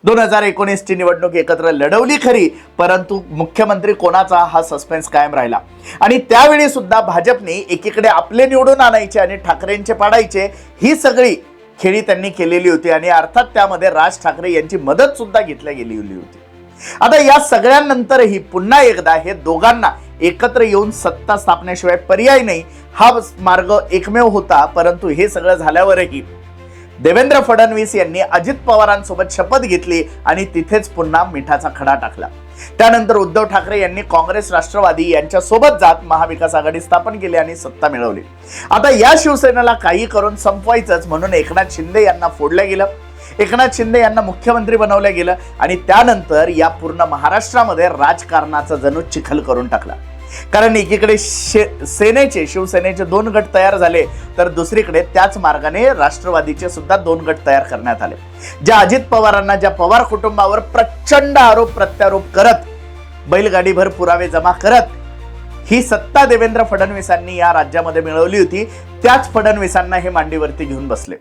2019 ची निवडणूक एकत्र लढवली खरी, परंतु मुख्यमंत्री कोणाचा हा सस्पेन्स कायम राहिला। आणि त्यावेळी सुद्धा भाजपने एकीकडे आपले निवडून आणायचे आणि ठाकरेंचे पाडायचे, ही सगळी खेळी त्यांनी केलेली होती आणि अर्थात त्यामध्ये राज ठाकरे यांची मदत सुद्धा घेतली गेलेली होती। आता या सगळ्यांनंतरही पुन्हा एकदा हे दोघांना एकत्र येऊन सत्ता स्थापनेशिवाय पर्याय नाही, हा मार्ग एकमेव होता। परंतु हे सगळं झाल्यावरही देवेंद्र फडणवीस यांनी अजित पवारांसोबत शपथ घेतली आणि तिथेच पुन्हा मिठाचा खडा टाकला। त्यानंतर उद्धव ठाकरे यांनी काँग्रेस राष्ट्रवादी यांच्या सोबत जात महाविकास आघाडी स्थापन केली आणि सत्ता मिळवली। आता या शिवसेनेला काही करून संपवायचंच म्हणून एकनाथ शिंदे यांना फोडलं गेलं, एकनाथ शिंदे यांना मुख्यमंत्री बनवलं गेलं आणि त्यानंतर या पूर्ण महाराष्ट्रामध्ये राजकारणाचा जणू चिखल करून टाकला। कारण एकीकडे शिवसेनेचे 2 गट तयार झाले, तर दुसरीकडे त्याच मार्गाने राष्ट्रवादीचे सुद्धा 2 गट तयार करण्यात आले। ज्या अजित पवारांना, ज्या पवार कुटुंबावर प्रचंड आरोप प्रत्यारोप करत, बैलगाडीभर पुरावे जमा करत ही सत्ता देवेंद्र फडणवीसांनी या राज्यामध्ये मिळवली होती, त्याच फडणवीसांना हे मांडीवरती घेऊन बसले।